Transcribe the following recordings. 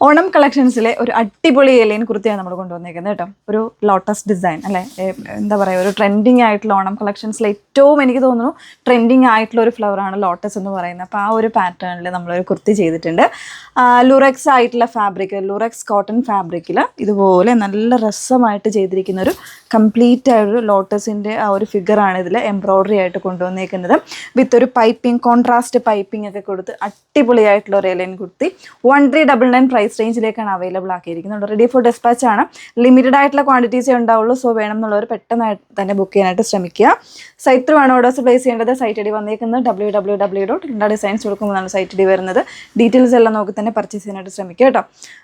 ഓണം കളക്ഷൻസിലെ ഒരു അടിപൊളി ഏലിയൻ കുർത്തിയാണ് നമ്മൾ കൊണ്ടുവന്നേക്കുന്നത് കേട്ടോ. ഒരു ലോട്ടസ് ഡിസൈൻ അല്ലേ, എന്താ പറയുക, ഒരു ട്രെൻഡിങ് ആയിട്ടുള്ള ഓണം കളക്ഷൻസിൽ ഏറ്റവും എനിക്ക് തോന്നുന്നു ട്രെൻഡിങ് ആയിട്ടുള്ള ഒരു ഫ്ലവറാണ് ലോട്ടസ് എന്ന് പറയുന്നത്. അപ്പോൾ ആ ഒരു പാറ്റേണിൽ നമ്മളൊരു കുർത്തി ചെയ്തിട്ടുണ്ട്. ലുറക്സ് ആയിട്ടുള്ള ഫാബ്രിക്, ലുറക്സ് കോട്ടൺ ഫാബ്രിക്കിൽ ഇതുപോലെ നല്ല രസമായിട്ട് ചെയ്തിരിക്കുന്ന ഒരു കംപ്ലീറ്റ് ആയൊരു ലോട്ടസിൻ്റെ ആ ഒരു ഫിഗറാണ് ഇതിൽ എംബ്രോയ്ഡറി ആയിട്ട് കൊണ്ടുവന്നേക്കുന്നത്. വിത്ത് ഒരു പൈപ്പിംഗ്, കോൺട്രാസ്റ്റ് പൈപ്പിംഗ് ഒക്കെ കൊടുത്ത് അടിപൊളിയായിട്ടുള്ള ഒരു ഏലിയൻ കുർത്തി 1399 പ്രൈസ് റേഞ്ചിലേക്കാണ് അവൈലബിൾ ആക്കിയിരിക്കുന്നത്. റെഡി ഫോർ ഡെസ്പാച്ച് ആണ്. ലിമിറ്റഡ് ആയിട്ടുള്ള ക്വാണ്ടിറ്റീസേ ഉണ്ടാവുള്ളൂ. സോ വേണം എന്നുള്ളവർ പെട്ടെന്ന് തന്നെ ബുക്ക് ചെയ്യാനായിട്ട് ശ്രമിക്കുക. സൈറ്റ് ത്രൂ ആണ് ഓർഡേഴ്സ് പ്ലേസ് ചെയ്യേണ്ടത്. സൈറ്റ് ഐ ഡി വന്നിരിക്കുന്നത് www.lindadesigns.com സൈറ്റ് ഐ ഡി വരുന്നത്. ഡീറ്റെയിൽസ് എല്ലാം നോക്കി തന്നെ പർച്ചേസ് ചെയ്യാനായിട്ട് ശ്രമിക്കുക കേട്ടോ.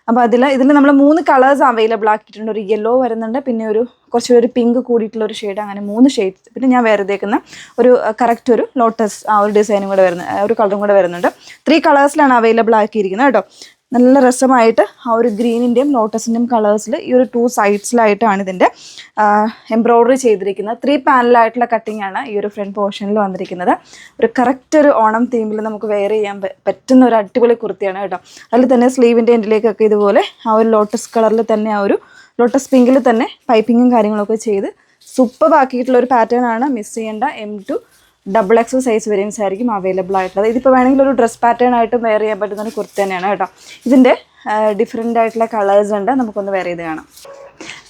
അപ്പോൾ ഇതിൽ നമ്മൾ 3 കളേഴ്സ് അവൈലബിൾ ആക്കിയിട്ടുണ്ട്. ഒരു യെല്ലോ വരുന്നുണ്ട്, പിന്നെ കുറച്ചൊരു പിങ്ക് കൂടിയിട്ടുള്ള ഒരു ഷെയ്ഡ്, അങ്ങനെ 3 ഷെയ്ഡ്സ്. പിന്നെ ഞാൻ വേറെ ഇതേക്കുന്ന ഒരു കറക്റ്റ് ഒരു ലോട്ടസ് ആ ഒരു ഡിസൈനും കൂടെ ഒരു കളറും കൂടെ വരുന്നുണ്ട്. 3 കളേഴ്സിലാണ് അവൈലബിൾ ആക്കിയിരിക്കുന്നത് കേട്ടോ. നല്ല രസമായിട്ട് ആ ഒരു ഗ്രീനിൻ്റെയും ലോട്ടസിൻ്റെയും കളേഴ്സിൽ ഈ ഒരു 2 സൈഡ്സിലായിട്ടാണ് ഇതിൻ്റെ എംബ്രോയ്ഡറി ചെയ്തിരിക്കുന്നത്. 3 പാനലായിട്ടുള്ള കട്ടിംഗ് ആണ് ഈ ഒരു ഫ്രണ്ട് പോർഷനിൽ വന്നിരിക്കുന്നത്. ഒരു കറക്റ്റ് ഒരു ഓണം തീമിൽ നമുക്ക് വെയർ ചെയ്യാൻ പറ്റുന്ന ഒരു അടിപൊളി കുർത്തിയാണ് കേട്ടോ. അതിൽ തന്നെ സ്ലീവിൻ്റെ എൻഡിലേക്കൊക്കെ ഇതുപോലെ ആ ഒരു ലോട്ടസ് കളറിൽ തന്നെ, ആ ഒരു ലോട്ടസ് പിങ്കിൽ തന്നെ പൈപ്പിങ്ങും കാര്യങ്ങളൊക്കെ ചെയ്ത് സൂപ്പർ ആക്കിയിട്ടുള്ള ഒരു പാറ്റേൺ ആണ്. മിസ് ചെയ്യേണ്ട. M2 XXL സൈസ് വേരിയൻസ് ആയിരിക്കും അവൈലബിൾ ആയിട്ടുള്ളത്. ഇതിപ്പോൾ വേണമെങ്കിൽ ഒരു ഡ്രസ് പാറ്റേൺ ആയിട്ട് വെയർ ചെയ്യാൻ പറ്റുന്ന ഒരു കുർത്തി തന്നെയാണ് കേട്ടോ. ഇതിൻ്റെ ഡിഫറെൻ്റ് ആയിട്ടുള്ള കളേഴ്സ് ഉണ്ട്. നമുക്കൊന്ന് വെയർ ചെയ്ത് കാണാം.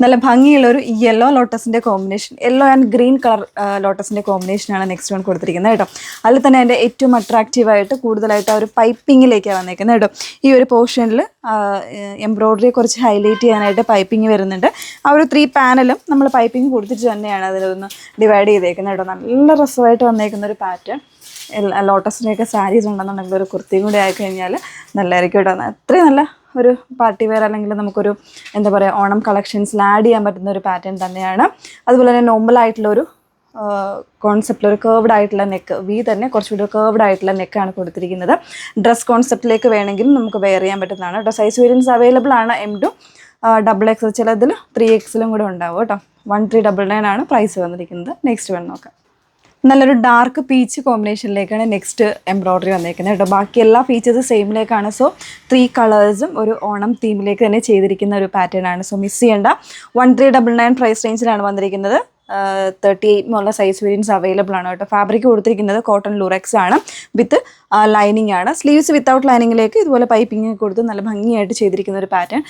നല്ല ഭംഗിയുള്ളൊരു യെല്ലോ ലോട്ടസിൻ്റെ combination, yellow and green colour ലോട്ടസിൻ്റെ കോമ്പിനേഷനാണ് നെക്സ്റ്റ് വൺ കൊടുത്തിരിക്കുന്നത് കേട്ടോ. അതിൽ തന്നെ എൻ്റെ ഏറ്റവും അട്രാക്റ്റീവായിട്ട് കൂടുതലായിട്ട് ആ ഒരു പൈപ്പിങ്ങിലേക്കാണ് വന്നേക്കുന്നത് കേട്ടോ. ഈ ഒരു പോർഷനിൽ എംബ്രോയ്ഡറി കുറച്ച് ഹൈലൈറ്റ് ചെയ്യാനായിട്ട് പൈപ്പിംഗ് വരുന്നുണ്ട്. ആ ഒരു 3 പാനലും നമ്മൾ പൈപ്പിംഗ് കൊടുത്തിട്ട് തന്നെയാണ് അതിലൊന്ന് ഡിവൈഡ് ചെയ്തേക്കുന്നത് കേട്ടോ. നല്ല രസമായിട്ട് വന്നേക്കുന്ന ഒരു പാറ്റേൺ. ലോട്ടസിൻ്റെയൊക്കെ സാരീസ് ഉണ്ടെന്നുണ്ടെങ്കിൽ ഒരു കുർത്തിയും കൂടി ആയിക്കഴിഞ്ഞാൽ നല്ലതായിരിക്കും കേട്ടോ. അത്രയും നല്ല ഒരു പാർട്ടി വെയർ അല്ലെങ്കിൽ നമുക്കൊരു എന്താ പറയുക ഓണം കളക്ഷൻസിൽ ആഡ് ചെയ്യാൻ പറ്റുന്ന ഒരു പാറ്റേൺ തന്നെയാണ്. അതുപോലെ തന്നെ നോർമലായിട്ടുള്ളൊരു കോൺസെപ്റ്റിൽ ഒരു കേർവ്ഡ് ആയിട്ടുള്ള നെക്ക്, തന്നെ കുറച്ചുകൂടി കേർവ്ഡ് ആയിട്ടുള്ള നെക്കാണ് കൊടുത്തിരിക്കുന്നത്. ഡ്രസ് കോൺസെപ്റ്റിലേക്ക് വേണമെങ്കിലും നമുക്ക് വെയർ ചെയ്യാൻ പറ്റുന്നതാണ് കേട്ടോ. സൈസ് വേരിയൻസ് അവൈലബിൾ ആണ്. M2 XXL, ചിലതിൽ 3XL കൂടെ ഉണ്ടാവും കേട്ടോ. 1399 ആണ് പ്രൈസ് വന്നിരിക്കുന്നത്. നെക്സ്റ്റ് വേണം നോക്കാം. നല്ലൊരു ഡാർക്ക് പീച്ച് കോമ്പിനേഷനിലേക്കാണ് നെക്സ്റ്റ് എംബ്രോയ്ഡറി വന്നേക്കുന്നത് കേട്ടോ. ബാക്കി എല്ലാ ഫീച്ചേഴ്സ് സെയിമിലേക്കാണ്. സോ 3 കളേഴ്സും ഒരു ഓണം തീമിലേക്ക് തന്നെ ചെയ്തിരിക്കുന്ന ഒരു പാറ്റേൺ ആണ്. സോ മിസ് ചെയ്യേണ്ട. 1399 പ്രൈസ് റേഞ്ചിലാണ് വന്നിരിക്കുന്നത്. 38 സൈസ് വേരിയൻസ് അവൈലബിൾ ആണ് കേട്ടോ. ഫാബ്രിക് കൊടുത്തിരിക്കുന്നത് കോട്ടൺ ലുറക്സ് ആണ്. വിത്ത് ലൈനിങ് ആണ്. സ്ലീവ്സ് വിത്തൗട്ട് ലൈനിങ്ങിലേക്ക് ഇതുപോലെ പൈപ്പിംഗ് കൊടുത്ത് നല്ല ഭംഗിയായിട്ട് ചെയ്തിരിക്കുന്ന ഒരു പാറ്റേൺ.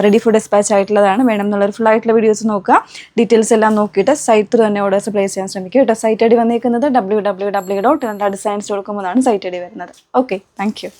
റെഡി ഫോർ ഡെസ്പാച്ച് ആയിട്ടുള്ളതാണ്. വേണം എന്നുള്ളൊരു ഫുൾ ആയിട്ടുള്ള വീഡിയോസ് നോക്കുക. ഡീറ്റെയിൽസ് എല്ലാം നോക്കിയിട്ട് സൈറ്റ് ത്രൂ തന്നെ ഓർഡേഴ്സ് പ്ലേസ് ചെയ്യാൻ ശ്രമിക്കുക കേട്ടോ. സൈറ്റ് ഐ ഡി വന്നിരിക്കുന്നത് www.lindadesigns.com സൈറ്റ് ഐ ഡി വരുന്നത്. Okay, thank you.